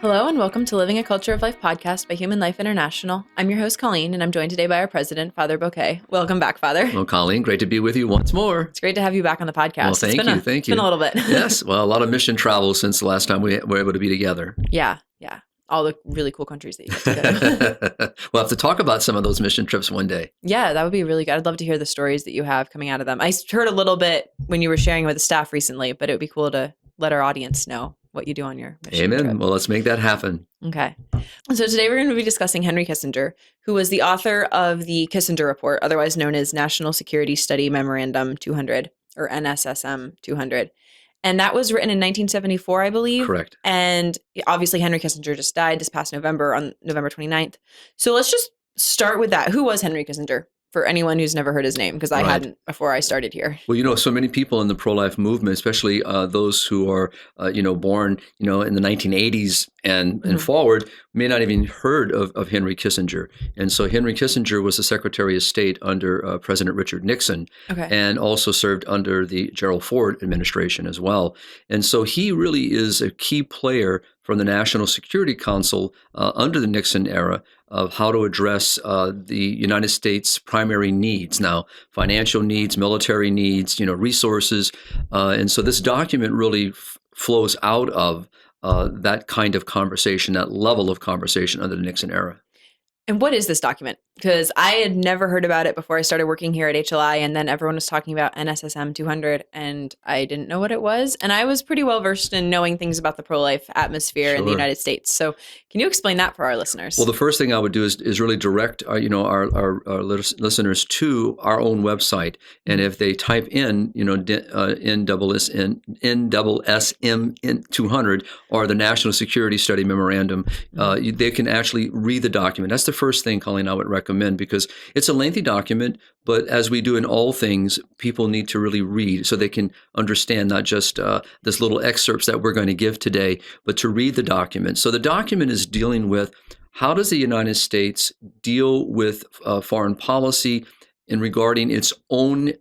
Hello and welcome to Living a Culture of Life podcast by Human Life International. I'm your host, Colleen, and I'm joined today by our president, Father Boquet. Welcome back, Father. Well, Colleen, great to be with you once more. It's great to have you back on the podcast. Well, thank you. It's been a little bit. Yes, well, a lot of mission travel since the last time we were able to be together. Yeah. All the really cool countries that you get to go. We'll have to talk about some of those mission trips one day. Yeah, that would be really good. I'd love to hear the stories that you have coming out of them. I heard a little bit when you were sharing with the staff recently, but it would be cool to let our audience know what you do on your mission Amen. trip. Well, let's make that happen. Okay. So today we're going to be discussing Henry Kissinger, who was the author of the Kissinger Report, otherwise known as National Security Study Memorandum 200 or NSSM-200. And that was written in 1974, I believe. Correct. And obviously Henry Kissinger just died this past November on November 29th. So let's just start with that. Who was Henry Kissinger? For anyone who's never heard his name, because I hadn't before I started here. Well, so many people in the pro-life movement, especially those who are, born, in the 1980s and forward, may not even heard of Henry Kissinger. And so Henry Kissinger was the Secretary of State under President Richard Nixon, and also served under the Gerald Ford administration as well. And so he really is a key player from the National Security Council under the Nixon era of how to address the United States' primary needs. Now, financial needs, military needs, resources. And so this document really flows out of that kind of conversation, that level of conversation under the Nixon era. And what is this document? Because I had never heard about it before I started working here at HLI, and then everyone was talking about NSSM-200, and I didn't know what it was. And I was pretty well versed in knowing things about the pro-life atmosphere in the United States. So can you explain that for our listeners? Well, the first thing I would do is really direct our listeners to our own website. And if they type in, NSSM-200 or the National Security Study Memorandum, they can actually read the document. That's the first thing, Colleen, I would recommend, because it's a lengthy document, but as we do in all things, people need to really read so they can understand not just this little excerpts that we're going to give today, but to read the document. So the document is dealing with how does the United States deal with foreign policy in regarding its own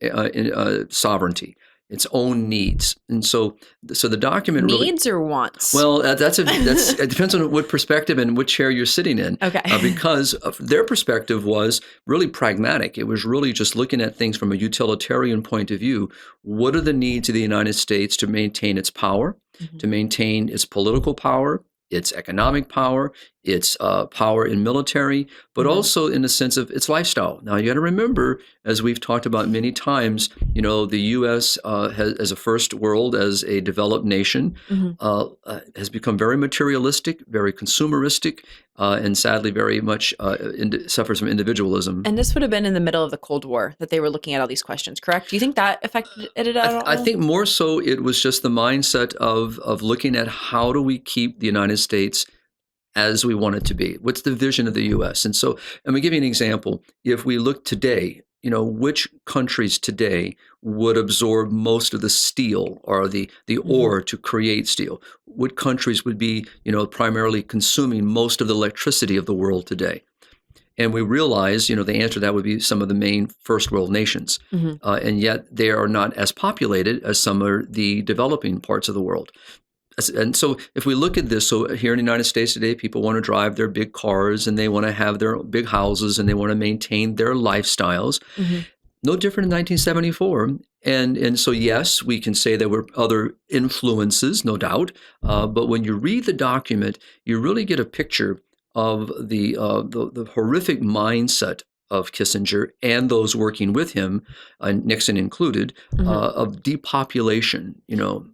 sovereignty, its own needs. And so the document needs or wants? Well, it depends on what perspective and what chair you're sitting in. Okay. Because their perspective was really pragmatic. It was really just looking at things from a utilitarian point of view. What are the needs of the United States to maintain its power, to maintain its political power, its economic power, its power in military, but also in the sense of its lifestyle. Now, you got to remember, as we've talked about many times, the U.S. As a first world, as a developed nation, has become very materialistic, very consumeristic, and sadly very much suffers from individualism. And this would have been in the middle of the Cold War that they were looking at all these questions, correct? Do you think that affected it at all? I think more so it was just the mindset of looking at how do we keep the United States as we want it to be. What's the vision of the U.S.? And so, let me give you an example. If we look today, which countries today would absorb most of the steel or the ore to create steel? What countries would be, primarily consuming most of the electricity of the world today? And we realize, the answer to that would be some of the main first world nations. And yet they are not as populated as some of the developing parts of the world. And so if we look at this, so here in the United States today, people want to drive their big cars and they want to have their big houses and they want to maintain their lifestyles. No different in 1974. And so, yes, we can say there were other influences, no doubt. But when you read the document, you really get a picture of the horrific mindset of Kissinger and those working with him, Nixon included, of depopulation.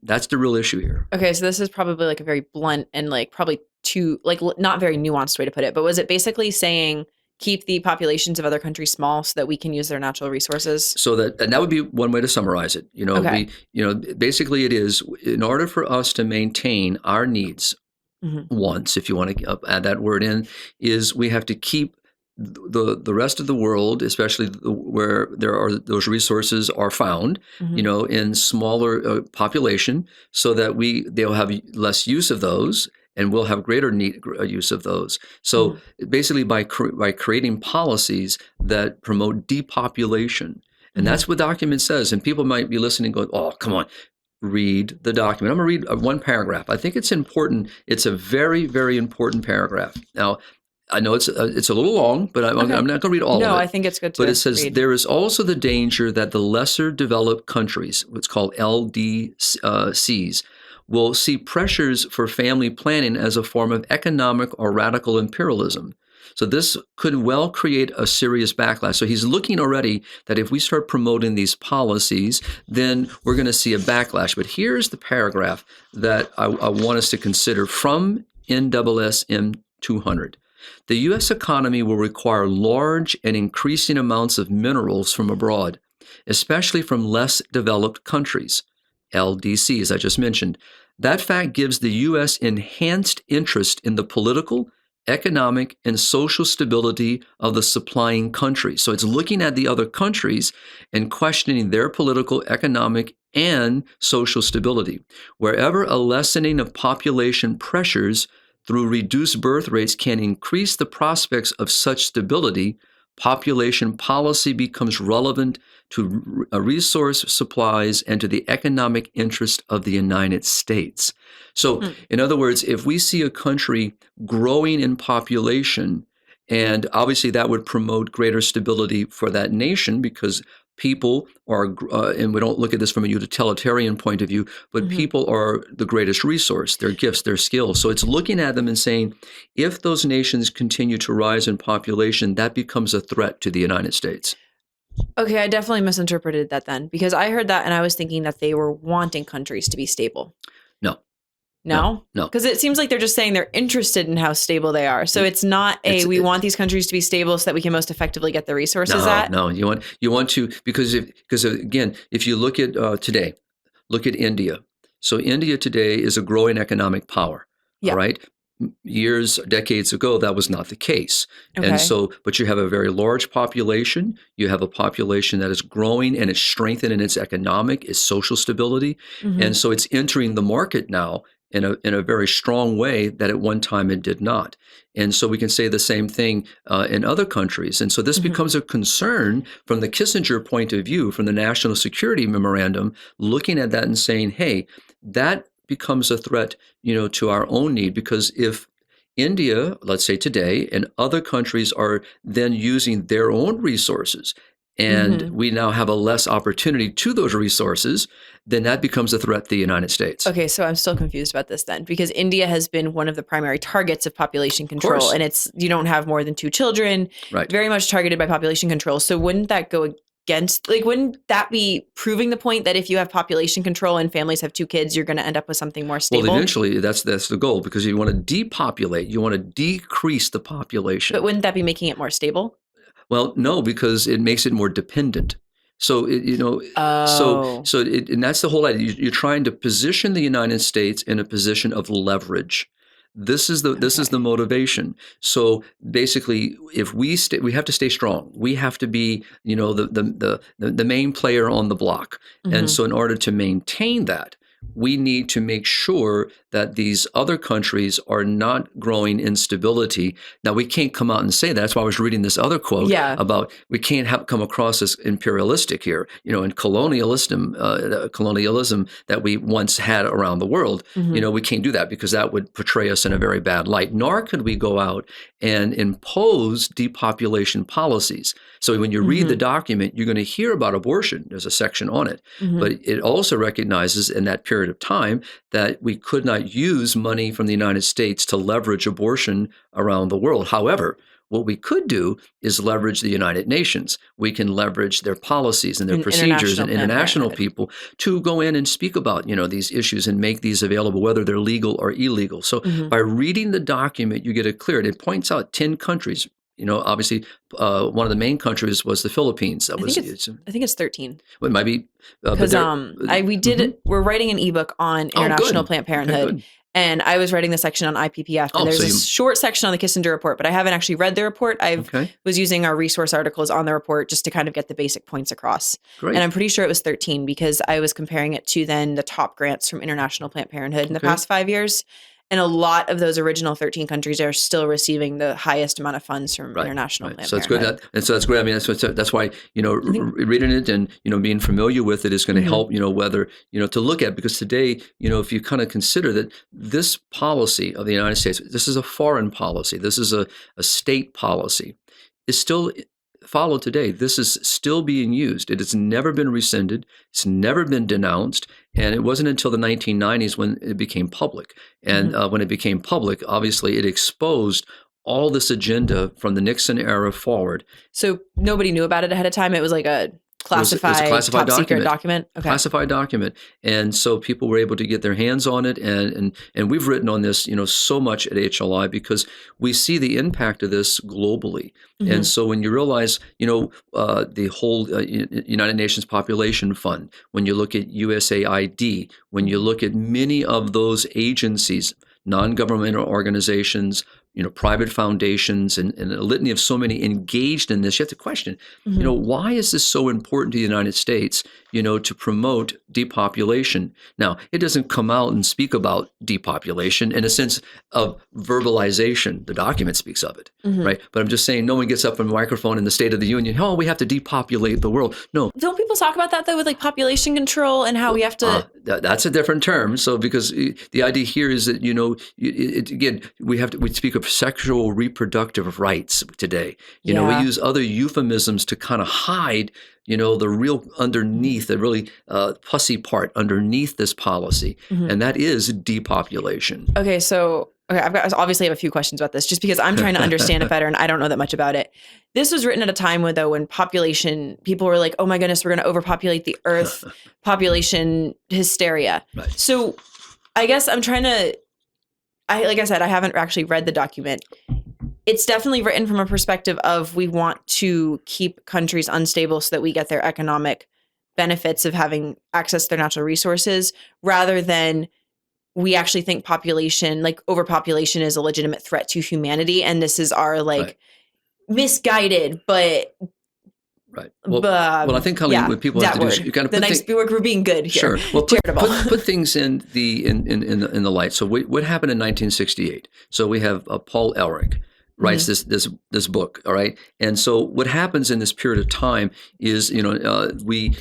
That's the real issue here. Okay, so this is probably like a very blunt and probably not very nuanced way to put it, but was it basically saying keep the populations of other countries small so that we can use their natural resources? And that would be one way to summarize it. Basically it is, in order for us to maintain our needs, wants, if you want to add that word in, is we have to keep the rest of the world, especially where those resources are found, in smaller population, so that they'll have less use of those, and we'll have greater use of those. So basically, by creating policies that promote depopulation, and that's what the document says. And people might be listening, going, "Oh, come on." read the document. I'm going to read one paragraph. I think it's important. It's a very, very important paragraph. Now, I know it's a little long, but I'm not going to read all of it. No, I think it's good to But it says, read. there is also the danger that the lesser developed countries, what's called LDCs, will see pressures for family planning as a form of economic or radical imperialism. So this could well create a serious backlash. So he's looking already that if we start promoting these policies, then we're going to see a backlash. But here's the paragraph that I want us to consider from NSSM-200. The U.S. economy will require large and increasing amounts of minerals from abroad, especially from less developed countries, LDC, as I just mentioned. That fact gives the U.S. enhanced interest in the political, economic, and social stability of the supplying countries. So it's looking at the other countries and questioning their political, economic, and social stability. Wherever a lessening of population pressures through reduced birth rates can increase the prospects of such stability, population policy becomes relevant to resource supplies and to the economic interest of the United States. So, in other words, if we see a country growing in population, and obviously that would promote greater stability for that nation because people are, and we don't look at this from a utilitarian point of view, but people are the greatest resource, their gifts, their skills. So it's looking at them and saying, if those nations continue to rise in population, that becomes a threat to the United States. Okay, I definitely misinterpreted that then, because I heard that and I was thinking that they were wanting countries to be stable. No. No? No. Because it seems like they're just saying they're interested in how stable they are. So it's not we want these countries to be stable so that we can most effectively get the resources No, you want to, because again, if you look at today, look at India. So India today is a growing economic power. Yeah. All right. Decades ago, that was not the case. Okay. And so, but you have a very large population. You have a population that is growing and it's strengthening its economic, its social stability. And so it's entering the market now in a very strong way that at one time it did not. And so we can say the same thing in other countries. And so this becomes a concern from the Kissinger point of view, from the National Security Memorandum, looking at that and saying, hey, that becomes a threat, to our own need, because if India, let's say today, and other countries are then using their own resources, and we now have a less opportunity to those resources, then that becomes a threat to the United States. Okay, so I'm still confused about this then, because India has been one of the primary targets of population control, and it's you don't have more than 2 children, right? Very much targeted by population control. So wouldn't that go against, wouldn't that be proving the point that if you have population control and families have 2 kids, you're going to end up with something more stable? Well, eventually that's the goal, because you want to depopulate, you want to decrease the population. But wouldn't that be making it more stable? Well, no, because it makes it more dependent. So, and that's the whole idea. You're trying to position the United States in a position of leverage. This is the motivation. So basically, if we have to stay strong. We have to be, the main player on the block. And so in order to maintain that, we need to make sure that these other countries are not growing in stability. Now, we can't come out and say that. That's why I was reading this other quote about we can't come across as imperialistic here, and colonialism that we once had around the world. We can't do that because that would portray us in a very bad light. Nor could we go out and impose depopulation policies. So when you read the document, you're going to hear about abortion. There's a section on it. But it also recognizes in that period of time that we could not use money from the United States to leverage abortion around the world. However, what we could do is leverage the United Nations. We can leverage their policies and their procedures and international people to go in and speak about, these issues and make these available, whether they're legal or illegal. So by reading the document, you get it clear. It points out 10 countries. Obviously, one of the main countries was the Philippines. I think it's 13. Well, it might be because we're writing an ebook on international Planned Parenthood, and I was writing the section on IPPF. And there's a short section on the Kissinger report, but I haven't actually read the report. I was using our resource articles on the report just to kind of get the basic points across. Great. And I'm pretty sure it was 13 because I was comparing it to then the top grants from International Planned Parenthood in the past 5 years. And a lot of those original 13 countries are still receiving the highest amount of funds from International Planned So it's Parenthood. good. And so that's great. I mean, that's why, think- reading it and, being familiar with it is going to Mhm. help, whether, to look at, because today, if you kind of consider that this policy of the United States, this is a foreign policy, this is a state policy, is still followed today. This is still being used. It has never been rescinded. It's never been denounced. And it wasn't until the 1990s when it became public. And when it became public, obviously it exposed all this agenda from the Nixon era forward. So nobody knew about it ahead of time. It was like a classified, top secret document. Okay. Classified document. And so people were able to get their hands on it. And we've written on this, so much at HLI because we see the impact of this globally. Mhm. And so when you realize, the whole United Nations Population Fund, when you look at USAID, when you look at many of those agencies, non-governmental organizations, private foundations, and a litany of so many engaged in this, you have to question, why is this so important to the United States, to promote depopulation? Now, it doesn't come out and speak about depopulation in a sense of verbalization. The document speaks of it, right? But I'm just saying no one gets up on a microphone in the State of the Union, we have to depopulate the world. No. Don't people talk about that, though, with like population control and how we have to... That's a different term. So because the idea here is that, again, we speak of sexual reproductive rights today. We use other euphemisms to kind of hide, the real underneath, the really pussy part underneath this policy. And that is depopulation. Okay, I've got obviously have a few questions about this just because I'm trying to understand it better and I don't know that much about it. This was written at a time when population, people were like, oh my goodness, we're going to overpopulate the earth, population hysteria. Right. So I guess I'm trying to, like I said, I haven't actually read the document. It's definitely written from a perspective of we want to keep countries unstable so that we get their economic benefits of having access to their natural resources rather than we actually think population, like overpopulation is a legitimate threat to humanity. And this is our misguided, but right. Well, I think, Colleen, what people have to do is you kind of we're being good here. Sure. Well, charitable. put things in the light. So what happened in 1968? So we have Paul Ehrlich writes this book, all right? And so what happens in this period of time is, we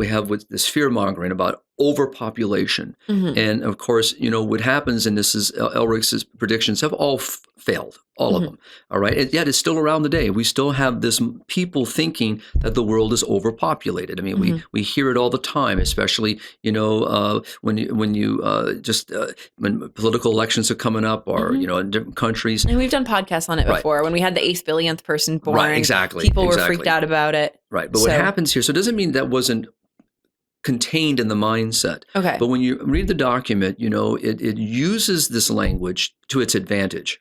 have this fear-mongering about overpopulation. And of course, what happens, and this is Elrich's predictions have all failed, all of them, all right? And yet it's still around today. We still have this people thinking that the world is overpopulated. I mean, we hear it all the time, especially, when political elections are coming up or, in different countries. And we've done podcasts on it before. When we had the 8th billionth person born, right, exactly, people were freaked out about it. Right, but what happens here, so it doesn't mean that wasn't contained in the mindset. Okay. But when you read the document, it uses this language to its advantage.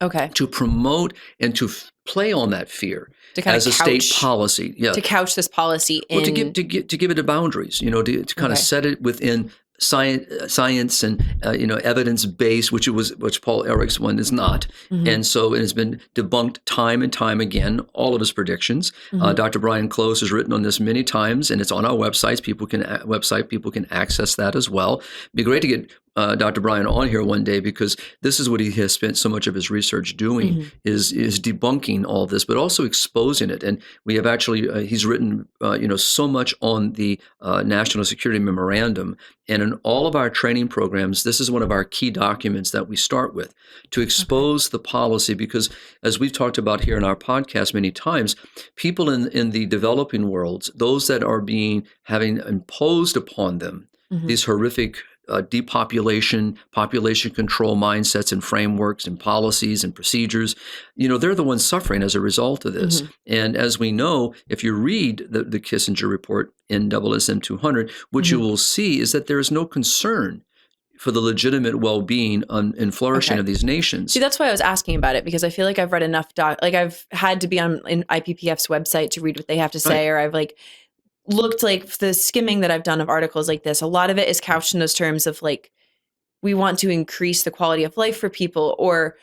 Okay. To promote and to play on that fear to kind as a state policy. Yeah. To couch this policy in... Well, to give it the boundaries, to kind of set it within science and evidence-based, which Paul Ehrlich's one is not. And so it has been debunked time and time again, all of his predictions. Dr. Brian Close has written on this many times, and it's on our websites. People can access that as well. It'd be great to get Dr. Brian on here one day because this is what he has spent so much of his research doing is debunking all this, but also exposing it. And we have actually he's written so much on the National Security Memorandum, and in all of our training programs, this is one of our key documents that we start with to expose the policy. Because as we've talked about here in our podcast many times, people in the developing worlds, those that are having imposed upon them these horrific depopulation, population control mindsets and frameworks and policies and procedures, they're the ones suffering as a result of this. And as we know, if you read the Kissinger report in NSSM-200, what you will see is that there is no concern for the legitimate well-being and flourishing of these nations. See, that's why I was asking about it, because I feel like I've read enough I've had to be on IPPF's website to read what they have to say, or I've looked the skimming that I've done of articles like this. A lot of it is couched in those terms of we want to increase the quality of life for people, or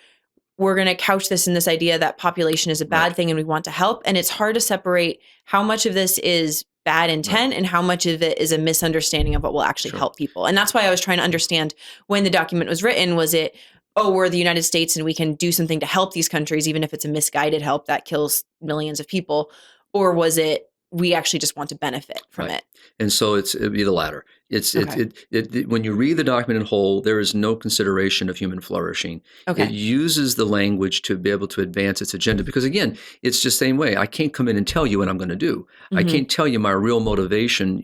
we're going to couch this in this idea that population is a bad thing and we want to help. And it's hard to separate how much of this is bad intent and how much of it is a misunderstanding of what will actually help people. And that's why I was trying to understand when the document was written, was it, oh, we're the United States and we can do something to help these countries, even if it's a misguided help that kills millions of people? Or was it, we actually just want to benefit from it? And so it'd be the latter. When you read the document in whole, there is no consideration of human flourishing. It uses the language to be able to advance its agenda because, again, it's just the same way. I can't come in and tell you what I'm going to do. I can't tell you my real motivation,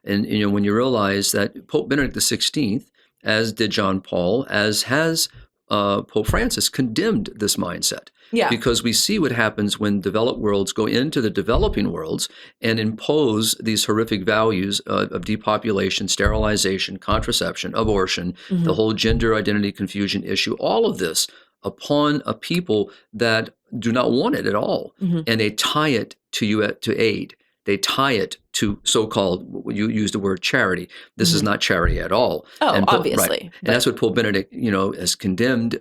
and when you realize that Pope Benedict XVI, as did John Paul, as has Pope Francis, condemned this mindset. Yeah. Because we see what happens when developed worlds go into the developing worlds and impose these horrific values of depopulation, sterilization, contraception, abortion, the whole gender identity confusion issue, all of this upon a people that do not want it at all. And they tie it to aid. They tie it to so-called, you use the word charity. This is not charity at all. Oh, and obviously. Right. And that's what Pope Benedict, has condemned,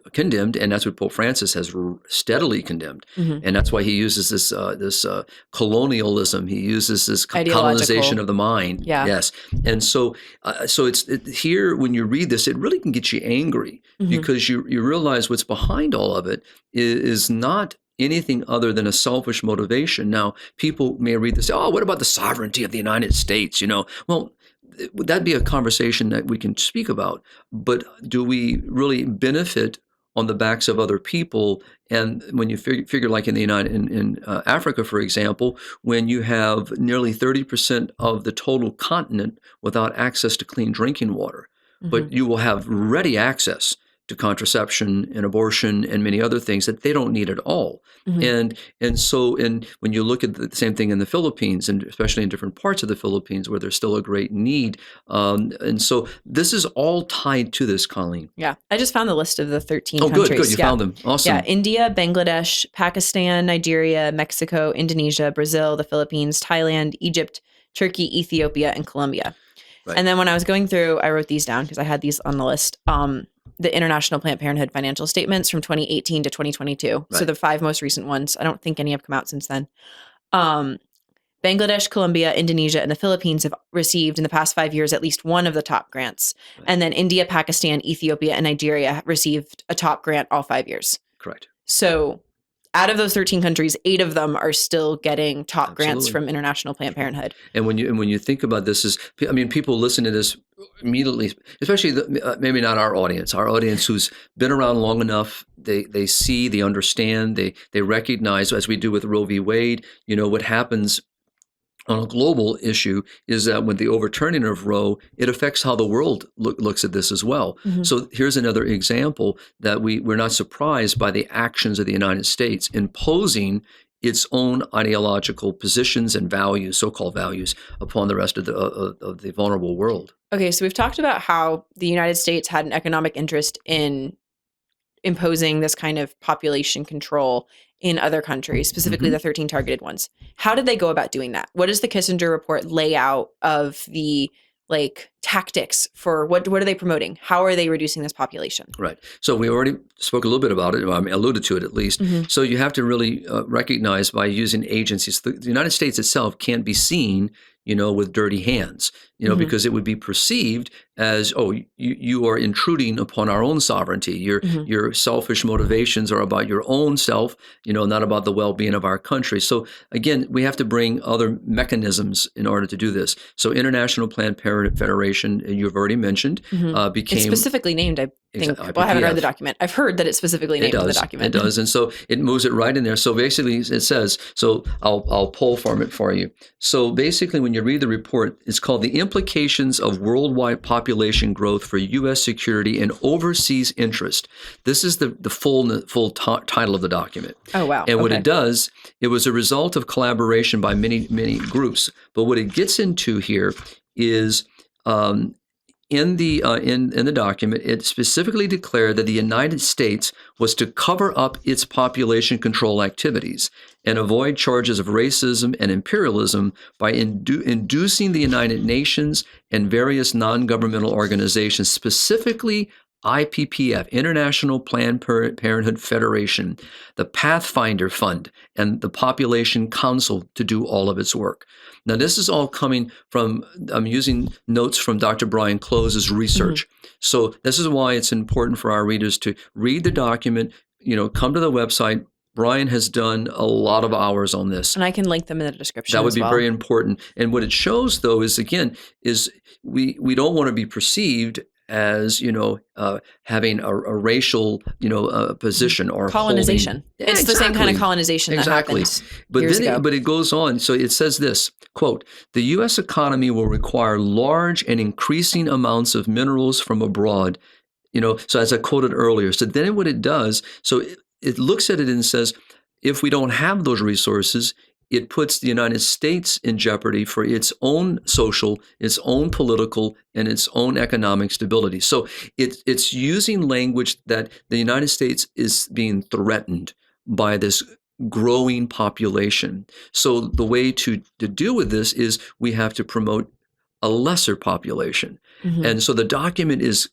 and that's what Pope Francis has steadily condemned. And that's why he uses this colonialism. He uses this colonization of the mind. Yeah. Yes. And so here, when you read this, it really can get you angry because you realize what's behind all of it is not anything other than a selfish motivation. Now, people may read this, oh, what about the sovereignty of the United States? Well, that'd be a conversation that we can speak about. But do we really benefit on the backs of other people? And when you figure like in Africa, for example, when you have nearly 30% of the total continent without access to clean drinking water, but you will have ready access to contraception and abortion and many other things that they don't need at all. And so when you look at the same thing in the Philippines, and especially in different parts of the Philippines where there's still a great need. And so this is all tied to this, Colleen. Yeah. I just found the list of the 13 countries. Oh, good. You found them. Awesome. Yeah. India, Bangladesh, Pakistan, Nigeria, Mexico, Indonesia, Brazil, the Philippines, Thailand, Egypt, Turkey, Ethiopia, and Colombia. Right. And then when I was going through, I wrote these down because I had these on the list. The International Planned Parenthood financial statements from 2018 to 2022. Right. So the 5 most recent ones. I don't think any have come out since then. Bangladesh, Colombia, Indonesia, and the Philippines have received in the past 5 years at least one of the top grants. Right. And then India, Pakistan, Ethiopia, and Nigeria received a top grant all 5 years. Correct. So out of those 13 countries, 8 of them are still getting top grants from International Planned Parenthood. And when you think about this, people listen to this immediately, especially maybe not our audience who's been around long enough. They see, they understand, they recognize, as we do with Roe v. Wade, what happens on a global issue is that with the overturning of Roe, it affects how the world looks at this as well. So here's another example that we're not surprised by the actions of the United States imposing its own ideological positions and values, so-called values, upon the rest of the vulnerable world. Okay, so we've talked about how the United States had an economic interest in imposing this kind of population control in other countries, specifically the 13 targeted ones. How did they go about doing that? What does the Kissinger report lay out of the tactics for what are they promoting? How are they reducing this population? Right. So we already spoke a little bit about it, alluded to it at least. So you have to really recognize by using agencies, the United States itself can't be seen, with dirty hands, because it would be perceived as, oh, you are intruding upon our own sovereignty. Your selfish motivations are about your own self, not about the well-being of our country. So again, we have to bring other mechanisms in order to do this. So International Planned Parenthood Federation, you've already mentioned, became... It's specifically named, I think. Well, I haven't read the document. I've heard that it's specifically named in the document. It does. And so it moves it right in there. So basically it says, so I'll pull from it for you. So basically when you read the report, it's called The Implications of Worldwide Population Growth for U.S. Security and Overseas Interest. This is the full title of the document. Oh, wow. And what it does, it was a result of collaboration by many, many groups. But what it gets into here is in the document, it specifically declared that the United States was to cover up its population control activities and avoid charges of racism and imperialism by inducing the United Nations and various non-governmental organizations, specifically IPPF, International Planned Parenthood Federation, the Pathfinder Fund, and the Population Council to do all of its work. Now, this is all coming from, I'm using notes from Dr. Brian Close's research. So this is why it's important for our readers to read the document, come to the website. Brian has done a lot of hours on this. And I can link them in the description. That would be very important. And what it shows, though, is, again, we don't want to be perceived as having a racial position or colonization. It's the same kind of colonization that happened years ago. But it goes on. So it says this, quote, "The U.S. economy will require large and increasing amounts of minerals from abroad." So as I quoted earlier. So then what it does, so it looks at it and says, if we don't have those resources, it puts the United States in jeopardy for its own social, its own political, and its own economic stability. So it's using language that the United States is being threatened by this growing population. So the way to deal with this is we have to promote a lesser population. And so the document is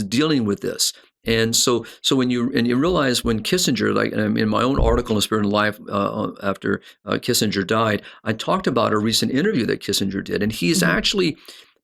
dealing with this. And so when you realize when Kissinger, like in my own article in Spirit and Life after Kissinger died, I talked about a recent interview that Kissinger did, and he's actually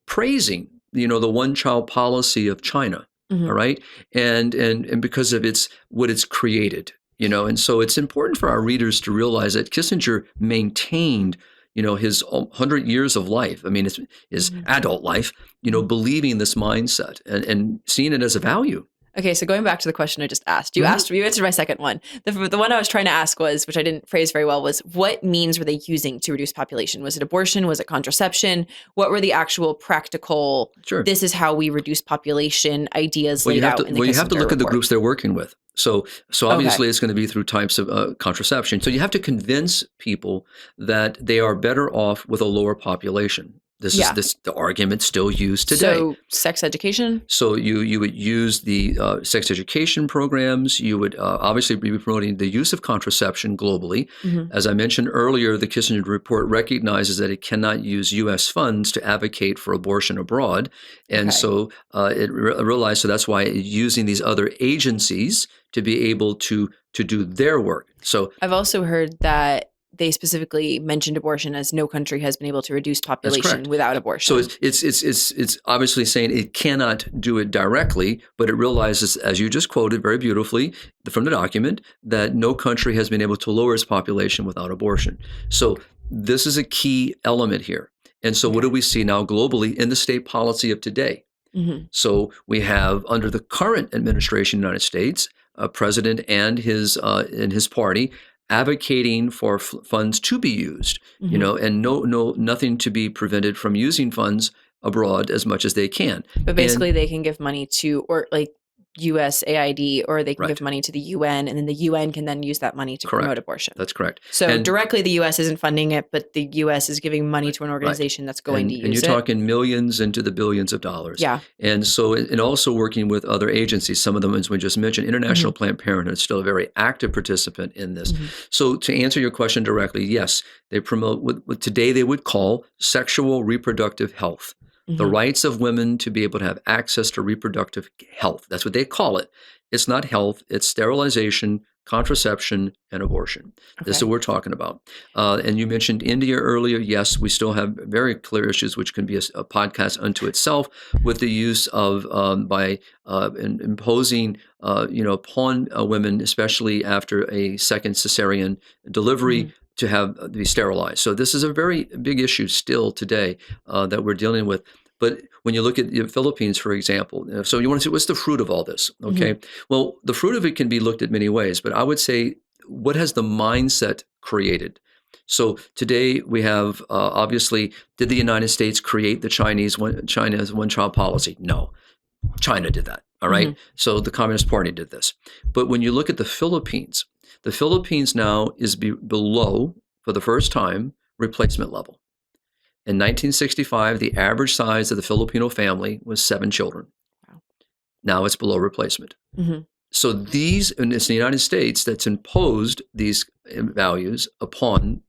praising the one-child policy of China, all right, and because of what it's created, and so it's important for our readers to realize that Kissinger maintained his 100 years of life. I mean, his adult life, believing this mindset and seeing it as a value. Okay, so going back to the question I just asked, you answered my second one. The one I was trying to ask was, which I didn't phrase very well, was what means were they using to reduce population? Was it abortion? Was it contraception? What were the actual practical, this is how we reduce population ideas laid out in the Kissinger you have to look report? at the groups they're working with. So obviously it's going to be through types of contraception. So you have to convince people that they are better off with a lower population. This is the argument still used today. So sex education? So you would use the sex education programs. You would obviously be promoting the use of contraception globally. As I mentioned earlier, the Kissinger report recognizes that it cannot use U.S. funds to advocate for abortion abroad. And so it realized, so that's why it's using these other agencies to be able to do their work. So I've also heard that they specifically mentioned abortion as no country has been able to reduce population without abortion. So it's obviously saying it cannot do it directly, but it realizes, as you just quoted very beautifully from the document, that no country has been able to lower its population without abortion. So this is a key element here. And so what do we see now globally in the state policy of today? So we have, under the current administration in the United States, a president and his party advocating for funds to be used, and nothing to be prevented from using funds abroad as much as they can. But basically, they can give money to, or like USAID, or they can give money to the UN, and then the UN can then use that money to promote abortion. That's correct. So directly, the US isn't funding it, but the US is giving money to an organization that's going to use it. And you're talking millions into the billions of dollars. Yeah. And so, and also working with other agencies, some of them, as we just mentioned, International Planned Parenthood is still a very active participant in this. So to answer your question directly, yes, they promote what today they would call sexual reproductive health. The rights of women to be able to have access to reproductive health. That's what they call it. It's not health. It's sterilization, contraception, and abortion. This is what we're talking about. And you mentioned India earlier. Yes, we still have very clear issues, which can be a podcast unto itself, with the use of by imposing upon women, especially after a second cesarean delivery, to be sterilized. So this is a very big issue still today that we're dealing with. But when you look at the Philippines, for example, so you want to see what's the fruit of all this, okay? Well, the fruit of it can be looked at many ways, but I would say, what has the mindset created? So today we have, obviously, did the United States create the China's one-child policy? No. China did that, all right? So the Communist Party did this. But when you look at the Philippines now is below, for the first time, replacement level. In 1965, the average size of the Filipino family was 7 children. Wow. Now it's below replacement. So and it's the United States that's imposed these values upon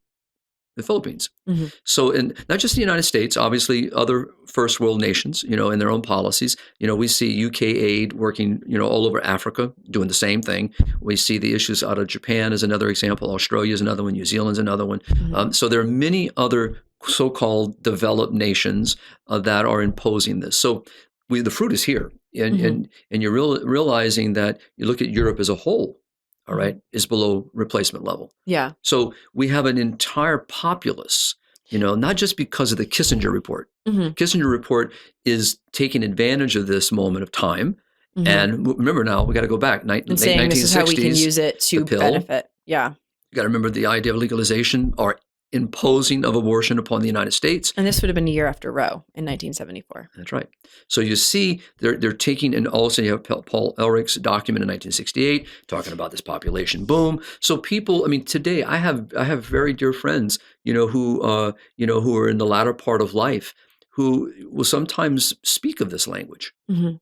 the Philippines. Mm-hmm. So, and not just the United States, obviously other first world nations, in their own policies. We see UK aid working, all over Africa, doing the same thing. We see the issues out of Japan as another example. Australia is another one. New Zealand's another one. Mm-hmm. So there are many other so-called developed nations that are imposing this. So the fruit is here, and you're realizing that you look at Europe as a whole. All right, is below replacement level. Yeah. So we have an entire populace, not just because of the Kissinger report. Mm-hmm. Kissinger report is taking advantage of this moment of time. Mm-hmm. And remember now, we got to go back, late 1960s. Saying this is how we can use it to benefit. Yeah. You got to remember the idea of legalization or imposing of abortion upon the United States. And this would have been a year after Roe in 1974. That's right. So you see, they're taking, and also you have Paul Ehrlich's document in 1968 talking about this population boom. So people, today I have very dear friends, who are in the latter part of life, who will sometimes speak of this language,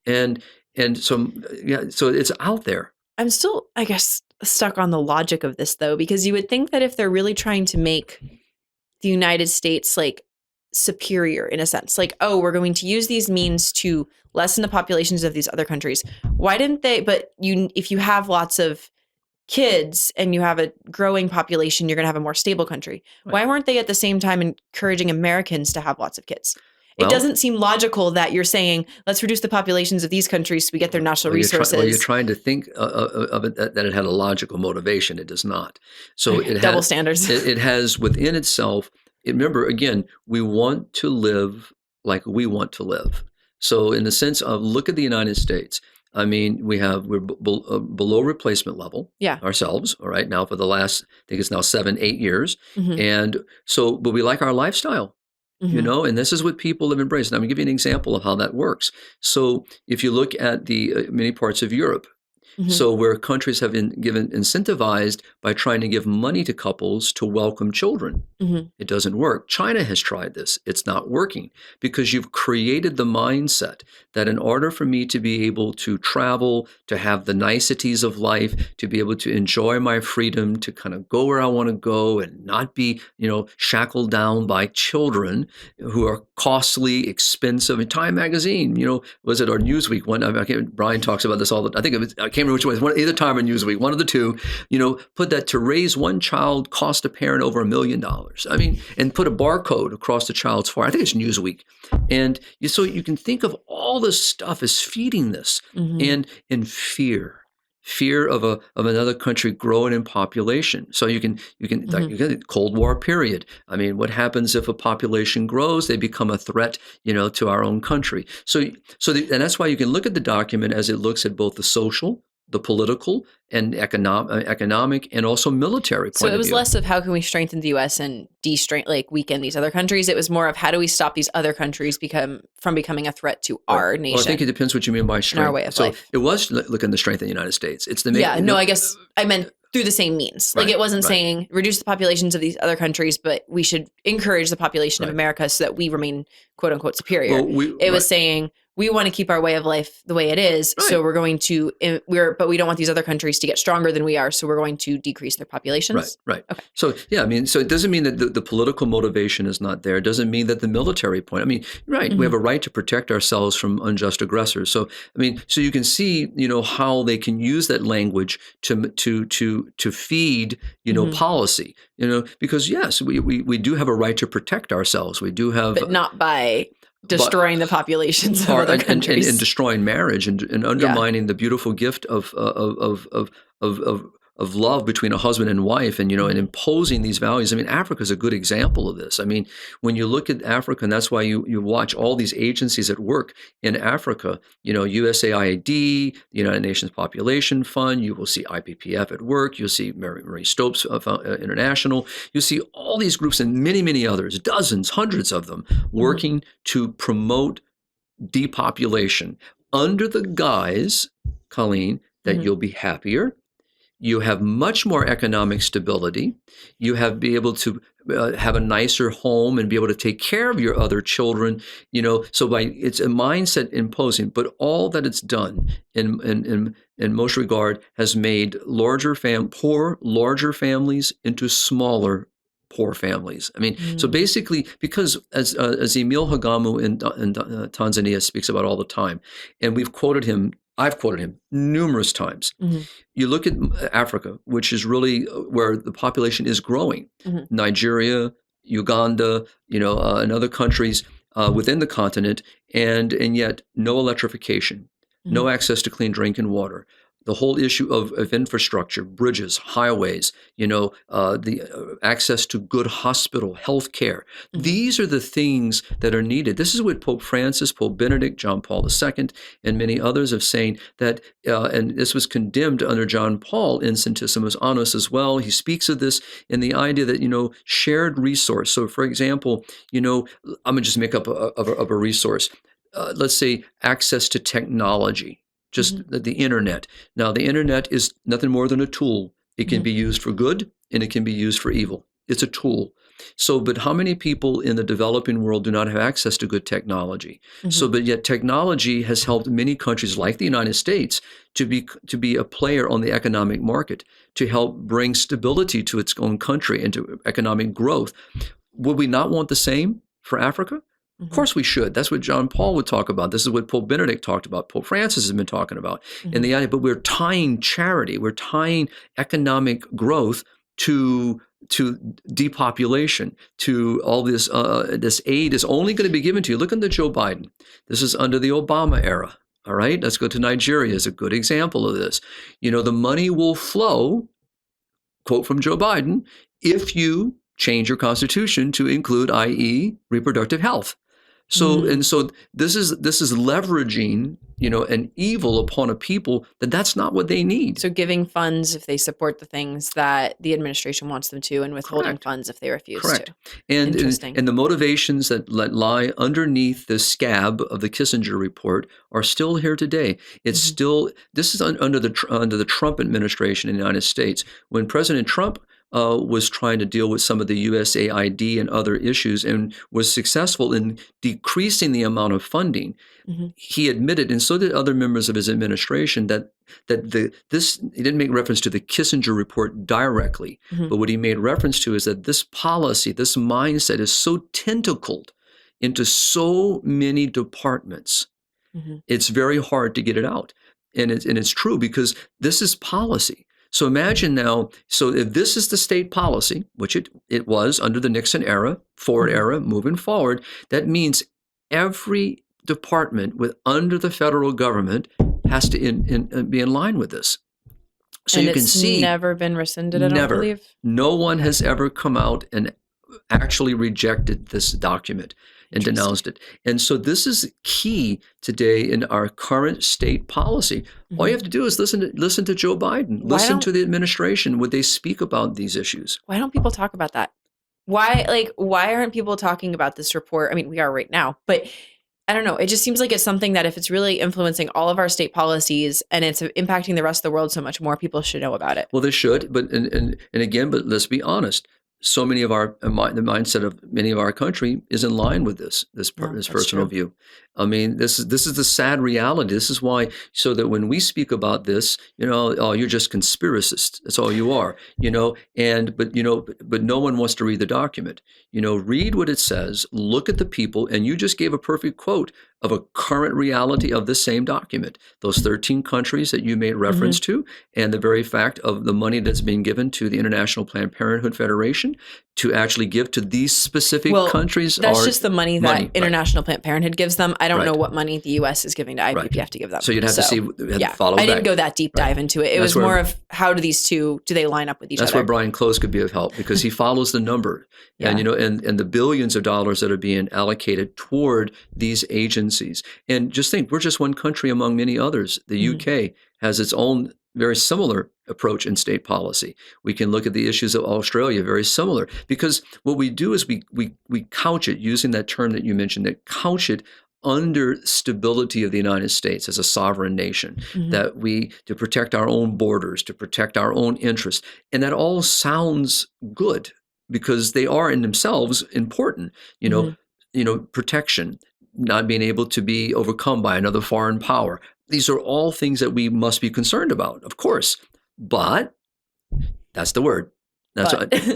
and so it's out there. I'm still, I guess, stuck on the logic of this though, because you would think that if they're really trying to make the United States like superior in a sense, like, oh, we're going to use these means to lessen the populations of these other countries. Why didn't they? But if you have lots of kids and you have a growing population, you're going to have a more stable country. Right. Why weren't they at the same time encouraging Americans to have lots of kids? It doesn't seem logical that you're saying, let's reduce the populations of these countries so we get their natural resources. You're trying to think of it that it had a logical motivation. It does not. So it double standards. It has within itself. Remember, again, we want to live like we want to live. So in the sense of, look at the United States. We're below replacement level ourselves, all right, now for the last, I think it's now 7-8 years. And so, but we like our lifestyle. And this is what people have embraced. And I'm going to give you an example of how that works. So if you look at the many parts of Europe, so where countries have been incentivized by trying to give money to couples to welcome children, it doesn't work. China has tried this. It's not working because you've created the mindset that in order for me to be able to travel, to have the niceties of life, to be able to enjoy my freedom, to kind of go where I want to go and not be, shackled down by children who are costly, expensive. In Time Magazine, was it or Newsweek? Brian talks about this all the time. I can't remember which one. It's either Time or Newsweek, one of the two, put that to raise one child cost a parent over $1 million. And put a barcode across the child's forehead. I think it's Newsweek. And so you can think of all this stuff as feeding this and in fear of another country growing in population. So you can like you get Cold War period. What happens if a population grows? They become a threat, to our own country. And that's why you can look at the document as it looks at both the social, the political, and economic, and also military point of view. So it was less of how can we strengthen the U.S. and weaken these other countries. It was more of how do we stop these other countries from becoming a threat to our nation. Well, I think it depends what you mean by strength. Our way of life. It was looking the strength of the United States. It's the I guess I meant through the same means. It wasn't saying reduce the populations of these other countries, but we should encourage the population of America so that we remain quote unquote superior. It was saying we want to keep our way of life the way it is. Right. So we're going to, but we don't want these other countries to get stronger than we are. So we're going to decrease their populations. Right. Okay. So, so it doesn't mean that the political motivation is not there. It doesn't mean that the military point, we have a right to protect ourselves from unjust aggressors. So, so you can see, how they can use that language to feed, policy, because yes, we do have a right to protect ourselves. We do have, but not by destroying the populations of other countries and destroying marriage and undermining the beautiful gift of love between a husband and wife, and and imposing these values. Africa is a good example of this. When you look at Africa, and that's why you watch all these agencies at work in Africa. USAID, the United Nations Population Fund. You will see IPPF at work. You'll see Marie Stopes International. You'll see all these groups and many, many others, dozens, hundreds of them, working to promote depopulation under the guise, Colleen, that you'll be happier. You have much more economic stability. You be able to have a nicer home and be able to take care of your other children. So it's a mindset imposing, but all that it's done in most regard has made larger families into smaller poor families. I mean, so Mm. basically, because as Emil Hagamu in Tanzania speaks about all the time, and I've quoted him numerous times. Mhm. You look at Africa, which is really where the population is growing. Mhm. Nigeria, Uganda, and other countries within the continent, and yet no electrification, no Mhm. access to clean drinking water. The whole issue of infrastructure, bridges, highways, the access to good hospital, health care. Mhm. These are the things that are needed. This is what Pope Francis, Pope Benedict, John Paul II, and many others have saying that, and this was condemned under John Paul in Centesimus Annus as well. He speaks of this in the idea that, shared resource. So, for example, I'm going to just make up a resource. Let's say access to technology, just Mhm. the internet. Now, the internet is nothing more than a tool. It can Mhm. be used for good and it can be used for evil. It's a tool. So, but how many people in the developing world do not have access to good technology? So, Mhm. but yet technology has helped many countries like the United States to be a player on the economic market, to help bring stability to its own country and to economic growth. Would we not want the same for Africa? Of Mhm. course we should. That's what John Paul would talk about. This is what Pope Benedict talked about. Pope Francis has been talking about. And Mhm. the idea, but we're tying charity, we're tying economic growth to depopulation, to all this. This aid is only going to be given to you. Look into Joe Biden. This is under the Obama era. All right, let's go to Nigeria as a good example of this. The money will flow, quote from Joe Biden, if you change your constitution to include, i.e., reproductive health. So Mm. this is leveraging, an evil upon a people that's not what they need. So giving funds if they support the things that the administration wants them to, and withholding Correct. funds if they refuse to. Correct. And Interesting. and the motivations that lie underneath the scab of the Kissinger report are still here today. It's Mhm. still, this is under the Trump administration in the United States. When President Trump was trying to deal with some of the USAID and other issues and was successful in decreasing the amount of funding, Mhm. he admitted, and so did other members of his administration, that he didn't make reference to the Kissinger report directly, Mhm. but what he made reference to is that this policy, this mindset is so tentacled into so many departments, Mhm. it's very hard to get it out. And it's true because this is policy. So imagine now, so if this is the state policy, which it was under the Nixon era, Ford Mhm. era, moving forward, that means every department under the federal government has to be in line with this. So And you can it's see, never been rescinded, I don't never, believe. no one Okay. has ever come out and actually rejected this document and Interesting. denounced it. And so this is key today in our current state policy. All you Mhm. have to do is listen to Joe Biden, Why listen don't to the administration when they speak about these issues. why don't people talk about that? Why aren't people talking about this report? I mean, we are right now, but I don't know. It just seems like it's something that if it's really influencing all of our state policies and it's impacting the rest of the world so much more, people should know about it. Well, they should, but and again, but let's be honest. So many of the mindset of many of our country is in line with this No, this that's personal true. view. I mean, this is the sad reality. This is why, so that when we speak about this, oh, you're just conspiracists. That's all you are, but no one wants to read the document. Read what it says, look at the people, and you just gave a perfect quote of a current reality of this same document. Those 13 countries that you made reference Mhm. to, and the very fact of the money that's being given to the International Planned Parenthood Federation to actually give to these specific Well, countries that's are just the money that money, right? International Planned Parenthood gives them. I don't know Right. what money the US is giving to Right. IPPF to give them. So you'd have to see, you have Yeah, to follow I back. didn't go that deep Right. dive into it. It That's was more where of how do these two, do they line up with each That's other? where Brian Close could be of help because he follows the number, and Yeah. and the billions of dollars that are being allocated toward these agencies. And just think, we're just one country among many others. The Mhm. UK has its own very similar approach in state policy. We can look at the issues of Australia, very similar, because what we do is we couch it using that term that you mentioned, that couch it under stability of the United States as a sovereign nation, Mhm. that to protect our own borders, to protect our own interests. And that all sounds good because they are in themselves important, Mhm. protection, not being able to be overcome by another foreign power. These are all things that we must be concerned about, of course. But that's the word. That's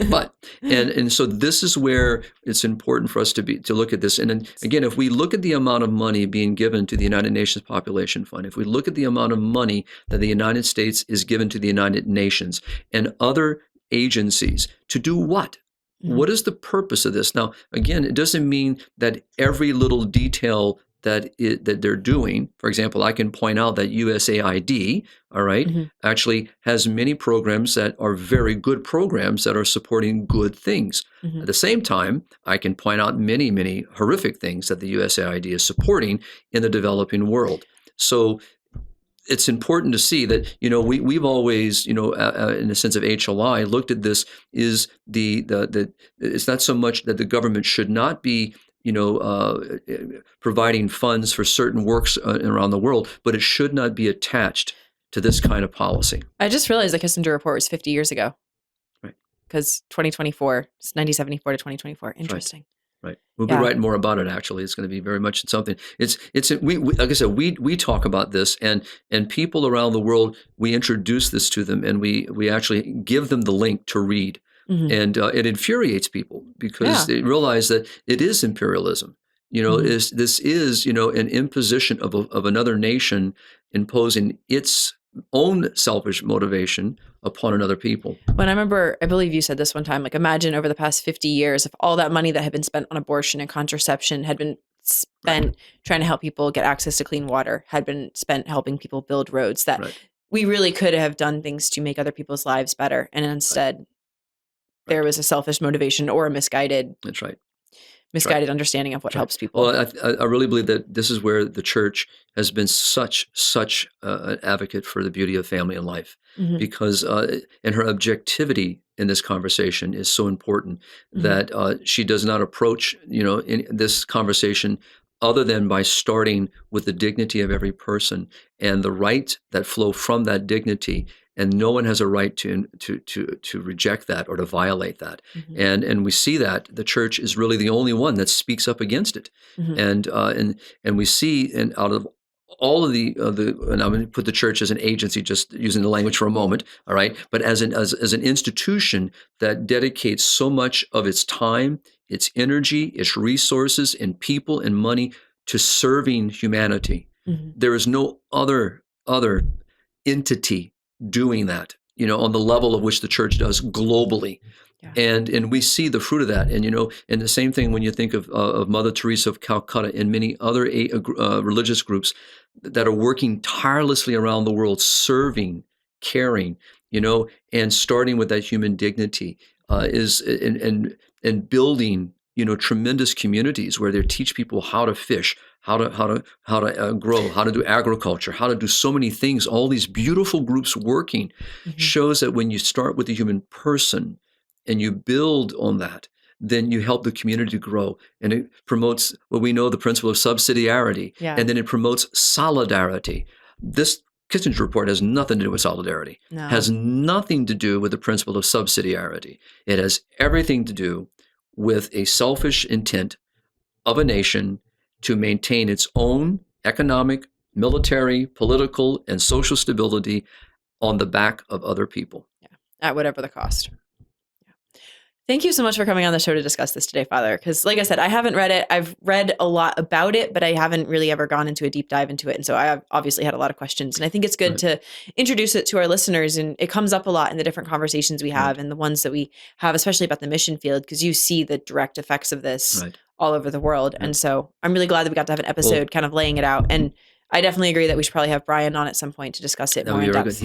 but and so this is where it's important for us to look at this. And then again, if we look at the amount of money being given to the United Nations Population Fund, if we look at the amount of money that the United States is given to the United Nations and other agencies to do what? What is the purpose of this? Now, again, it doesn't mean that every little detail that they're doing. For example, I can point out that USAID, all right, actually has many programs that are very good programs that are supporting good things. At the same time, I can point out many, many horrific things that the USAID is supporting in the developing world. So it's important to see that, we've always, in the sense of HLI, looked at this is it's not so much that the government should not be providing funds for certain works around the world, but it should not be attached to this kind of policy. I just realized the Kissinger report was 50 years ago. Right. Because 2024, it's 1974 to 2024. Interesting. Right. We'll be writing more about it. Actually, it's going to be very much something. We like I said, we talk about this, and people around the world, we introduce this to them, and we actually give them the link to read. And it infuriates people because they realize that it is imperialism. This is an imposition of another nation imposing its own selfish motivation upon another people. When I believe you said this one time, like imagine over the past 50 years, if all that money that had been spent on abortion and contraception had been spent trying to help people get access to clean water, had been spent helping people build roads, that we really could have done things to make other people's lives better. And instead, there was a selfish motivation or a misguided understanding of what helps people. Well, I really believe that this is where the church has been such an advocate for the beauty of family and life, because and her objectivity in this conversation is so important that she does not approach in this conversation other than by starting with the dignity of every person and the rights that flow from that dignity. And no one has a right to reject that or to violate that. And we see that the church is really the only one that speaks up against it. And we see, and out of all of the and I'm going to put the church as an agency, just using the language for a moment, all right, but as an institution that dedicates so much of its time, its energy, its resources, and people and money to serving humanity. There is no other entity doing that, on the level of which the church does globally. And we see the fruit of that. And, and the same thing when you think of Mother Teresa of Calcutta and many other religious groups that are working tirelessly around the world, serving, caring, and starting with that human dignity is and building, tremendous communities where they teach people how to fish, how to grow, how to do agriculture, how to do so many things. All these beautiful groups working shows that when you start with the human person and you build on that, then you help the community grow, and it promotes what we know, the principle of subsidiarity, and then it promotes solidarity. This Kissinger report has nothing to do with solidarity. No. Has nothing to do with the principle of subsidiarity. It has everything to do with a selfish intent of a nation to maintain its own economic, military, political, and social stability on the back of other people. At whatever the cost. Thank you so much for coming on the show to discuss this today, Father. Because like I said, I haven't read it. I've read a lot about it, but I haven't really ever gone into a deep dive into it. And so I have obviously had a lot of questions. And I think it's good to introduce it to our listeners. And it comes up a lot in the different conversations we have and the ones that we have, especially about the mission field, because you see the direct effects of this all over the world. And so I'm really glad that we got to have an episode kind of laying it out. And I definitely agree that we should probably have Brian on at some point to discuss it more in depth.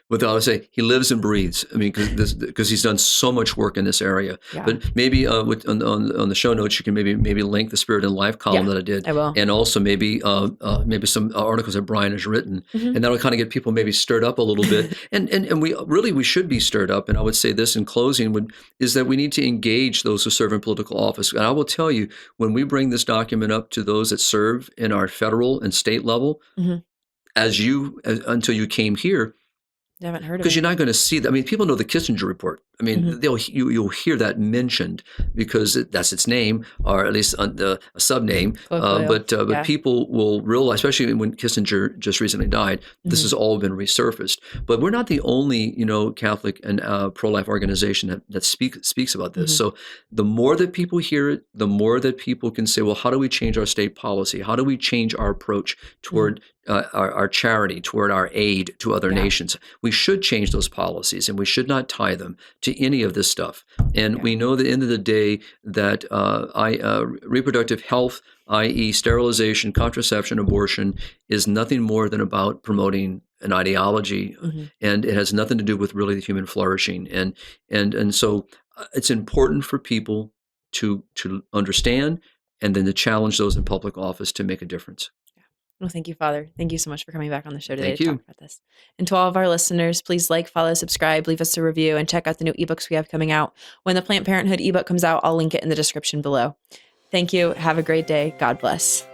What I would say, he lives and breathes. Because he's done so much work in this area. Yeah. But maybe on the show notes, you can maybe link the Spirit and Life column that I did. I will. And also maybe some articles that Brian has written, and that'll kind of get people maybe stirred up a little bit. and we should be stirred up. And I would say this in closing is that we need to engage those who serve in political office. And I will tell you, when we bring this document up to those that serve in our federal and state level, until you came here, I haven't heard of Because it. you're not going to see that. I mean, people know the Kissinger report. I mean, you'll hear that mentioned because that's its name, or at least a sub-name. Colloquial. But people will realize, especially when Kissinger just recently died, this has all been resurfaced. But we're not the only, Catholic and pro-life organization that speaks about this. So the more that people hear it, the more that people can say, well, how do we change our state policy? How do we change our approach toward our charity, toward our aid to other nations? We should change those policies, and we should not tie them to any of this stuff. And we know that at the end of the day that reproductive health, i.e. sterilization, contraception, abortion, is nothing more than about promoting an ideology, and it has nothing to do with really the human flourishing. And so it's important for people to understand, and then to challenge those in public office to make a difference. Well, thank you, Father. Thank you so much for coming back on the show today Thank to you. talk about this. And to all of our listeners, please like, follow, subscribe, leave us a review, and check out the new ebooks we have coming out. When the Planned Parenthood ebook comes out, I'll link it in the description below. Thank you. Have a great day. God bless.